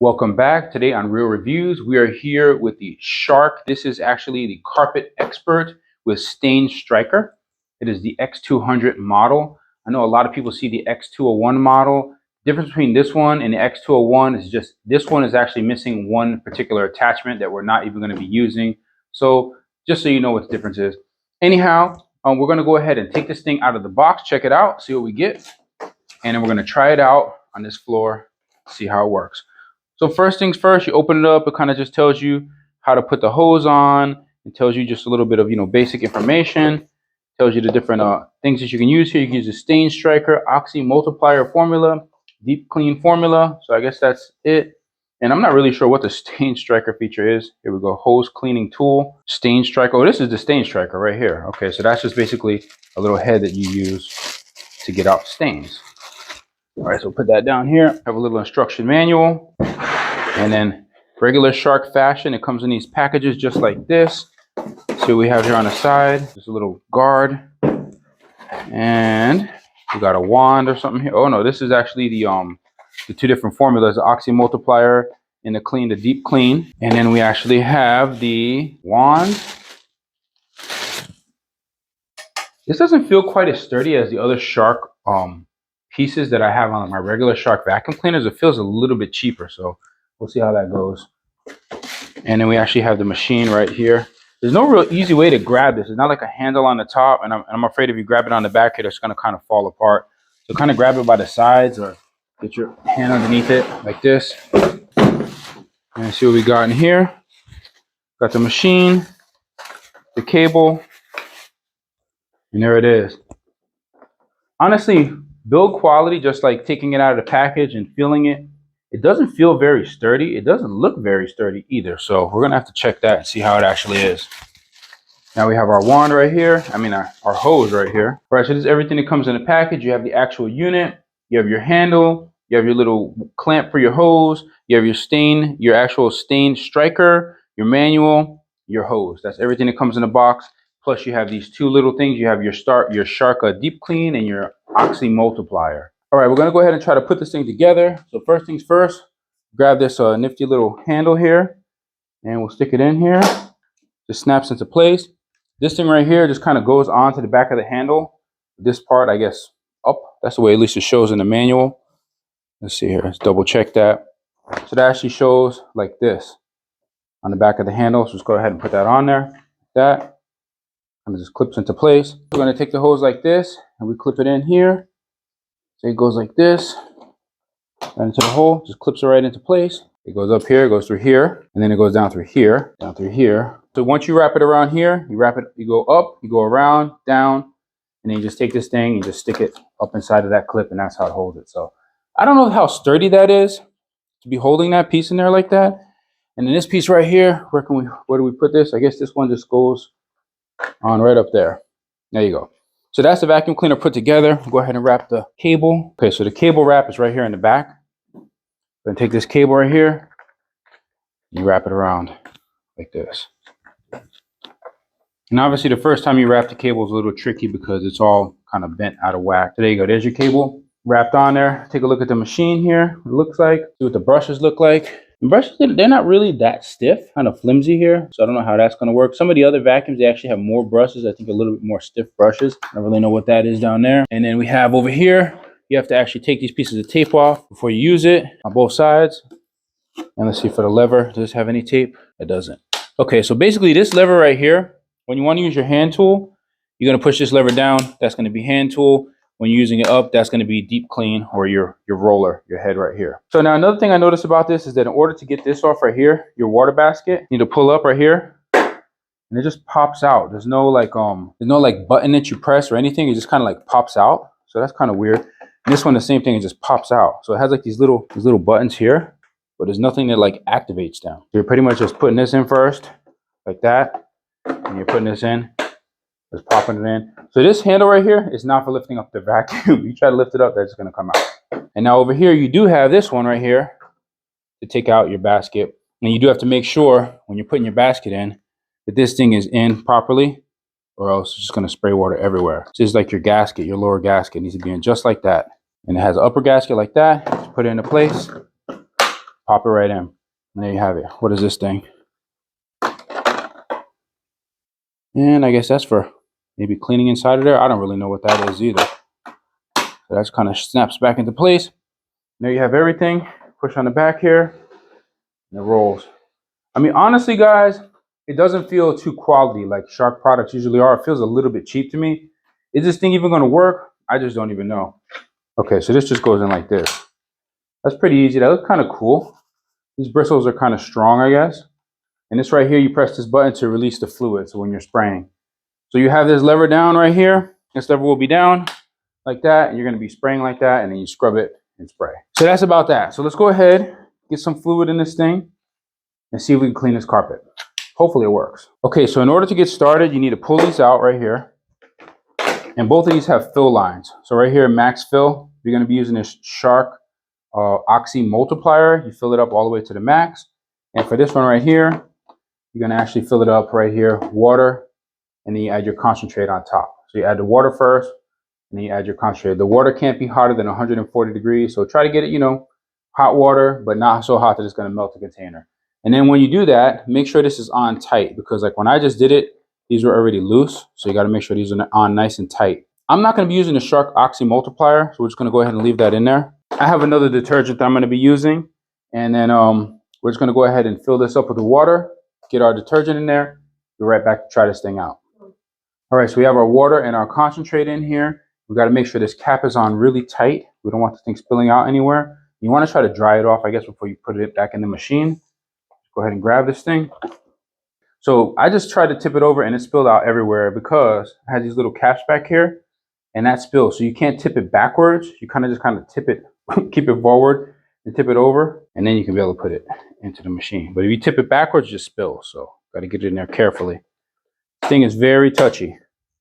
Welcome back. Today on Real Reviews, we are here with the Shark. This is actually the Carpet Expert with Stain Striker. It is the X200 model. I know a lot of people see the X201 model. The difference between this one and the X201 is just this one is actually missing one particular attachment that we're not even going to be using. So just so you know what the difference is. Anyhow, we're going to go ahead and take this thing out of the box, check it out, see what we get, and then we're going to try it out on this floor, see how it works. So first things first, you open it up. It kind of just tells you how to put the hose on. It tells you just a little bit of, basic information. Tells you the different things that you can use here. You can use the Stain Striker, Oxy Multiplier formula, Deep Clean formula. So I guess that's it. And I'm not really sure what the Stain Striker feature is. Here we go, hose cleaning tool, Stain Striker. Oh, this is the Stain Striker right here. Okay, so that's just basically a little head that you use to get out stains. All right, so put that down here. Have a little instruction manual. And then regular Shark fashion, it comes in these packages just like this. See what we have here on the side. Just a little guard. And we got a wand or something here. Oh no, this is actually the two different formulas, the Oxy Multiplier and the Deep Clean. And then we actually have the wand. This doesn't feel quite as sturdy as the other Shark pieces that I have on my regular Shark vacuum cleaners. It feels a little bit cheaper, so we'll see how that goes. And then we actually have the machine right here. There's no real easy way to grab this. It's not like a handle on the top, and I'm afraid if you grab it on the back here, it's going to kind of fall apart. So kind of grab it by the sides or get your hand underneath it like this. And see what we got in here. Got the machine, the cable, and there it is. Honestly, build quality, just like taking it out of the package and feeling it, it doesn't feel very sturdy. It doesn't look very sturdy either. So we're gonna have to check that and see how it actually is. Now we have our wand right here. Our hose right here. All right, so this is everything that comes in the package. You have the actual unit, you have your handle, you have your little clamp for your hose, you have your actual stain striker, your manual, your hose. That's everything that comes in the box. Plus you have these two little things. You have your Shark Deep Clean and your Oxy Multiplier. All right, we're gonna go ahead and try to put this thing together. So first things first, grab this nifty little handle here and we'll stick it in here. Just snaps into place. This thing right here just kind of goes onto the back of the handle. This part, I guess, up. That's the way at least it shows in the manual. Let's see here, let's double check that. So that actually shows like this on the back of the handle. So let's go ahead and put that on there, like that. And it just clips into place. We're going to take the hose like this and we clip it in here. So it goes like this, right into the hole, just clips it right into place. It goes up here, it goes through here, and then it goes down through here, down through here. So once you wrap it around here, you go up, you go around, down, and then you just take this thing, you just stick it up inside of that clip, and that's how it holds it. So I don't know how sturdy that is to be holding that piece in there like that. And then this piece right here, where do we put this? I guess this one just goes on right up there. There you go. So that's the vacuum cleaner put together. Go ahead and wrap the cable. Okay, so the cable wrap is right here in the back. Then take this cable right here, you wrap it around like this. And obviously the first time you wrap the cable is a little tricky because it's all kind of bent out of whack. So there you go, there's your cable wrapped on there. Take a look at the machine here, what it looks like, see what the brushes look like. The brushes, they're not really that stiff, kind of flimsy here, so I don't know how that's going to work. Some of the other vacuums, they actually have more brushes, I think a little bit more stiff brushes. I don't really know what that is down there. And then we have over here, you have to actually take these pieces of tape off before you use it on both sides. And let's see for the lever, does this have any tape? It doesn't. Okay, so basically this lever right here, when you want to use your hand tool, you're going to push this lever down, that's going to be hand tool. When you're using it up, that's going to be Deep Clean or your roller, your head right here. So now another thing I noticed about this is that in order to get this off right here, your water basket, you need to pull up right here and it just pops out. There's no like button that you press or anything. It just kind of like pops out. So that's kind of weird. And this one, the same thing, it just pops out. So it has like these little buttons here, but there's nothing that like activates them. So you're pretty much just putting this in first like that. And you're putting this in. Just popping it in. So this handle right here is not for lifting up the vacuum. You try to lift it up, that's just going to come out. And now over here, you do have this one right here to take out your basket. And you do have to make sure when you're putting your basket in that this thing is in properly, or else it's just going to spray water everywhere. So it's like your gasket, your lower gasket needs to be in just like that. And it has an upper gasket like that. Just put it into place. Pop it right in. And there you have it. What is this thing? And I guess that's for maybe cleaning inside of there. I don't really know what that is either. So that's kind of snaps back into place. There you have everything. Push on the back here, and it rolls. I mean, honestly, guys, it doesn't feel too quality like Shark products usually are. It feels a little bit cheap to me. Is this thing even going to work? I just don't even know. Okay, so this just goes in like this. That's pretty easy. That looks kind of cool. These bristles are kind of strong, I guess. And this right here, you press this button to release the fluid. So when you're spraying. So you have this lever down right here. This lever will be down like that. And you're going to be spraying like that. And then you scrub it and spray. So that's about that. So let's go ahead, get some fluid in this thing and see if we can clean this carpet. Hopefully it works. Okay, so in order to get started, you need to pull these out right here. And both of these have fill lines. So right here, max fill. You're going to be using this Shark Oxy multiplier. You fill it up all the way to the max. And for this one right here, you're going to actually fill it up right here, water, and then you add your concentrate on top. So you add the water first, and then you add your concentrate. The water can't be hotter than 140 degrees. So try to get it, you know, hot water, but not so hot that it's going to melt the container. And then when you do that, make sure this is on tight, because like when I just did it, these were already loose. So you got to make sure these are on nice and tight. I'm not going to be using the Shark Oxy multiplier, so we're just going to go ahead and leave that in there. I have another detergent that I'm going to be using, and then we're just going to go ahead and fill this up with the water, get our detergent in there, be right back to try this thing out. All right, so we have our water and our concentrate in here. We got to make sure this cap is on really tight. We don't want the thing spilling out anywhere. You want to try to dry it off, I guess, before you put it back in the machine. Go ahead and grab this thing. So I just tried to tip it over and it spilled out everywhere because it has these little caps back here and that spills. So you can't tip it backwards. You just kind of tip it, keep it forward and tip it over, and then you can be able to put it into the machine. But if you tip it backwards, it just spills. So got to get it in there carefully. This thing is very touchy.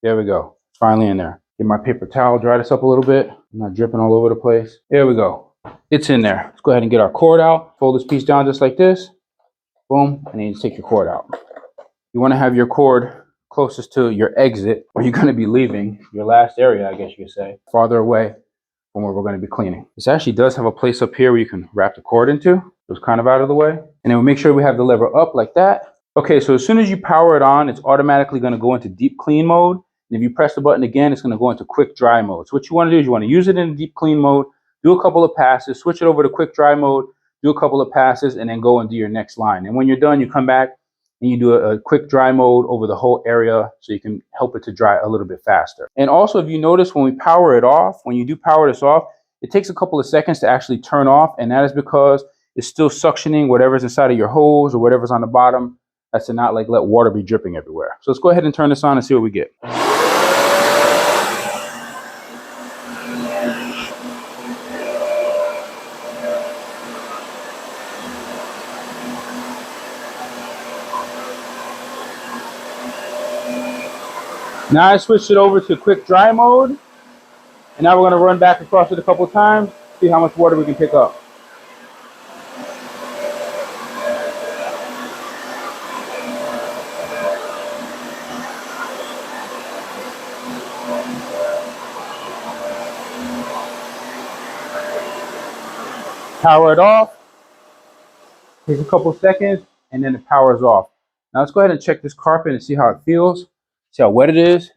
There we go. It's finally in there. Get my paper towel, dry this up a little bit. I'm not dripping all over the place. There we go. It's in there. Let's go ahead and get our cord out. Fold this piece down just like this. Boom. And then you take your cord out. You want to have your cord closest to your exit where you're going to be leaving, your last area, I guess you could say, farther away from where we're going to be cleaning. This actually does have a place up here where you can wrap the cord into. So it's kind of out of the way. And then we'll make sure we have the lever up like that. Okay, so as soon as you power it on, it's automatically going to go into deep clean mode. And if you press the button again, it's going to go into quick dry mode. So what you want to do is you want to use it in deep clean mode, do a couple of passes, switch it over to quick dry mode, do a couple of passes, and then go and do your next line. And when you're done, you come back and you do a quick dry mode over the whole area so you can help it to dry a little bit faster. And also, if you notice, when we power it off, when you do power this off, it takes a couple of seconds to actually turn off, and that is because it's still suctioning whatever's inside of your hose or whatever's on the bottom. That's to not like let water be dripping everywhere. So let's go ahead and turn this on and see what we get. Now I switched it over to quick dry mode, and now we're going to run back across it a couple of times, see how much water we can pick up. Power it off, takes a couple of seconds, and then it powers off. Now let's go ahead and check this carpet and see how it feels. See how wet it is.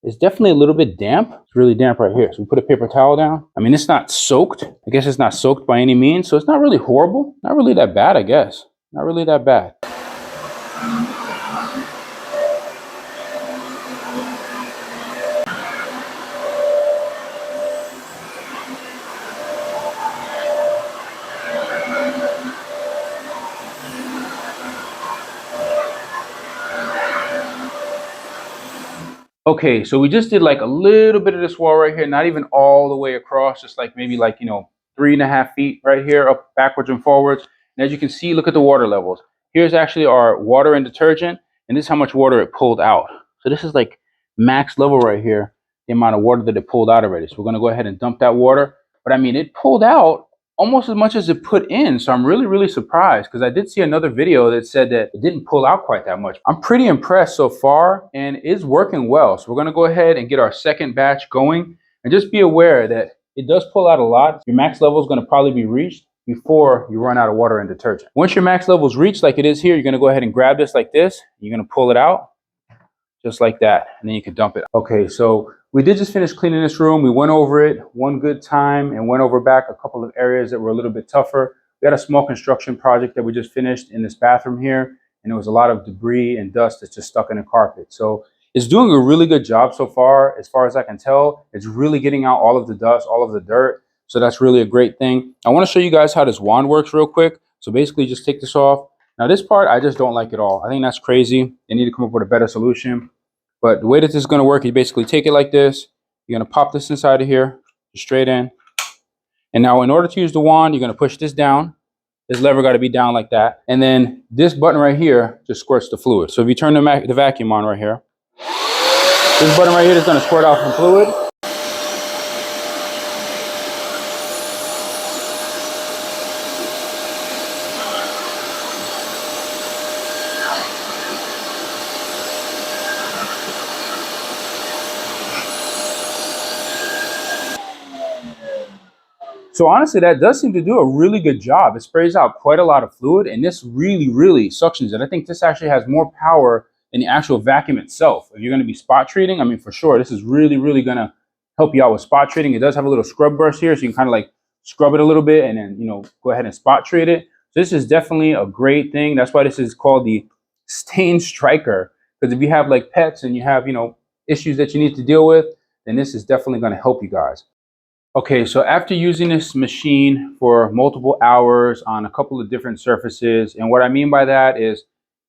It's definitely a little bit damp. It's really damp right here. So we put a paper towel down. I mean, it's not soaked. I guess it's not soaked by any means. So it's not really horrible. Not really that bad, I guess. Not really that bad. Okay, so we just did like a little bit of this wall right here, not even all the way across, just like maybe like, 3.5 feet right here, up backwards and forwards. And as you can see, look at the water levels. Here's actually our water and detergent, and this is how much water it pulled out. So this is like max level right here, the amount of water that it pulled out already. So we're gonna go ahead and dump that water. But I mean, it pulled out almost as much as it put in. So I'm really, really surprised, because I did see another video that said that it didn't pull out quite that much. I'm pretty impressed so far, and it's working well. So we're gonna go ahead and get our second batch going, and just be aware that it does pull out a lot. Your max level is gonna probably be reached, before you run out of water and detergent. Once your max level is reached, like it is here, you're gonna go ahead and grab this like this. You're gonna pull it out just like that, and then you can dump it. Okay, so we did just finish cleaning this room. We went over it one good time and went over back a couple of areas that were a little bit tougher. We had a small construction project that we just finished in this bathroom here, and there was a lot of debris and dust that's just stuck in the carpet. So it's doing a really good job so far as I can tell. It's really getting out all of the dust, all of the dirt. So that's really a great thing. I want to show you guys how this wand works real quick. So basically just take this off. Now this part, I just don't like at all. I think that's crazy. They need to come up with a better solution. But the way that this is going to work, you basically take it like this. You're going to pop this inside of here, straight in. And now in order to use the wand, you're going to push this down. This lever got to be down like that. And then this button right here just squirts the fluid. So if you turn the vacuum on right here, this button right here is going to squirt out some fluid. So honestly, that does seem to do a really good job. It sprays out quite a lot of fluid, and this really, really suctions it. I think this actually has more power than the actual vacuum itself. If you're going to be spot treating, I mean, for sure, this is really, really going to help you out with spot treating. It does have a little scrub brush here, so you can kind of like scrub it a little bit and then, you know, go ahead and spot treat it. So this is definitely a great thing. That's why this is called the stain striker. Because if you have like pets and you have, you know, issues that you need to deal with, then this is definitely going to help you guys. Okay, so after using this machine for multiple hours on a couple of different surfaces, and what I mean by that is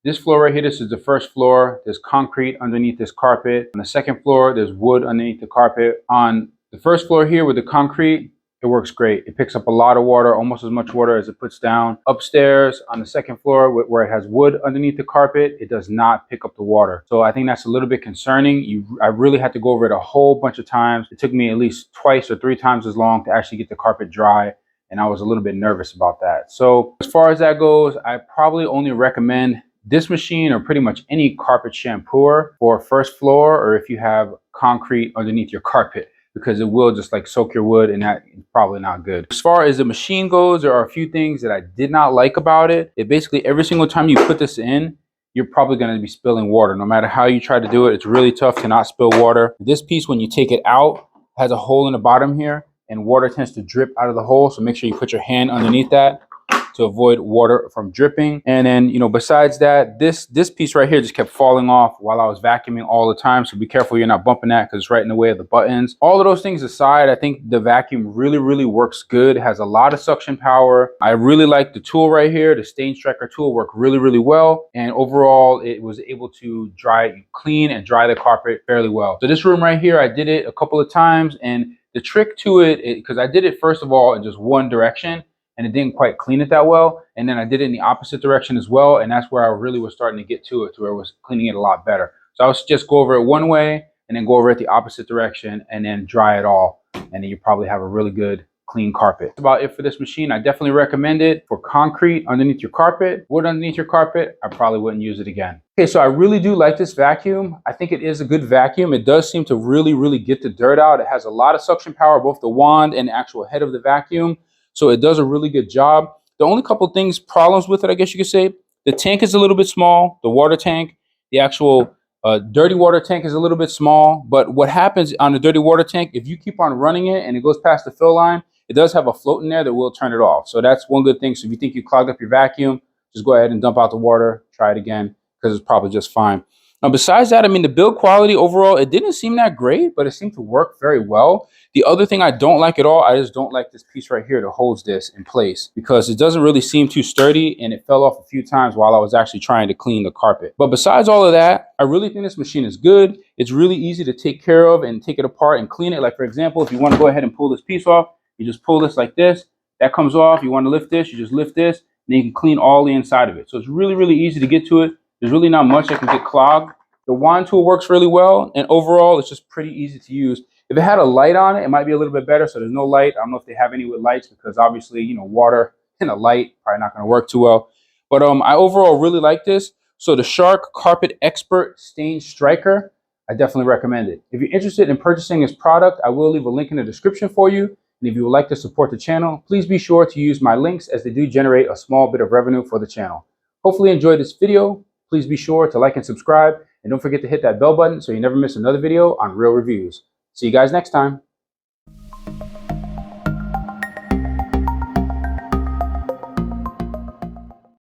this floor right here, this is the first floor, there's concrete underneath this carpet. On the second floor, there's wood underneath the carpet. On the first floor here with the concrete, it works great. It picks up a lot of water, almost as much water as it puts down. Upstairs on the second floor where it has wood underneath the carpet, it does not pick up the water. So I think that's a little bit concerning. I really had to go over it a whole bunch of times. It took me at least twice or 3 times as long to actually get the carpet dry, and I was a little bit nervous about that. So as far as that goes, I probably only recommend this machine or pretty much any carpet shampooer for first floor, or if you have concrete underneath your carpet, because it will just like soak your wood, and that is probably not good. As far as the machine goes, there are a few things that I did not like about it. It basically, every single time you put this in, you're probably going to be spilling water. No matter how you try to do it, it's really tough to not spill water. This piece, when you take it out, has a hole in the bottom here, and water tends to drip out of the hole. So make sure you put your hand underneath that to avoid water from dripping. And then, you know, besides that, this piece right here just kept falling off while I was vacuuming all the time. So be careful you're not bumping that, because it's right in the way of the buttons. All of those things aside, I think the vacuum really, really works good. It has a lot of suction power. I really like the tool right here. The Stain Striker tool worked really, really well. And overall, it was able to clean and dry the carpet fairly well. So this room right here, I did it a couple of times. And the trick to it, because I did it first of all in just one direction, and it didn't quite clean it that well. And then I did it in the opposite direction as well. And that's where I really was starting to get to it, to where it was cleaning it a lot better. So I was just go over it one way and then go over it the opposite direction and then dry it all. And then you probably have a really good clean carpet. That's about it for this machine. I definitely recommend it for concrete underneath your carpet. Wood underneath your carpet, I probably wouldn't use it again. Okay, so I really do like this vacuum. I think it is a good vacuum. It does seem to really, really get the dirt out. It has a lot of suction power, both the wand and the actual head of the vacuum. So it does a really good job. The only couple things, problems with it, I guess you could say, the tank is a little bit small, the water tank, the actual dirty water tank is a little bit small. But what happens on the dirty water tank, if you keep on running it and it goes past the fill line, it does have a float in there that will turn it off. So that's one good thing. So if you think you clogged up your vacuum, just go ahead and dump out the water, try it again, because it's probably just fine. Now, besides that, I mean, the build quality overall, it didn't seem that great, but it seemed to work very well. The other thing I don't like at all, I just don't like this piece right here that holds this in place, because it doesn't really seem too sturdy, and it fell off a few times while I was actually trying to clean the carpet. But besides all of that, I really think this machine is good. It's really easy to take care of and take it apart and clean it. Like, for example, if you want to go ahead and pull this piece off, you just pull this like this. That comes off. You want to lift this, you just lift this, and then you can clean all the inside of it. So it's really, really easy to get to it. There's really not much that can get clogged. The wand tool works really well, and overall, it's just pretty easy to use. If it had a light on it, it might be a little bit better. So there's no light. I don't know if they have any with lights, because obviously, you know, water and a light probably not going to work too well. But I overall really like this. So the Shark Carpet Xpert Stain Striker, I definitely recommend it. If you're interested in purchasing this product, I will leave a link in the description for you. And if you would like to support the channel, please be sure to use my links as they do generate a small bit of revenue for the channel. Hopefully you enjoyed this video. Please be sure to like and subscribe. And don't forget to hit that bell button so you never miss another video on Real Reviews. See you guys next time.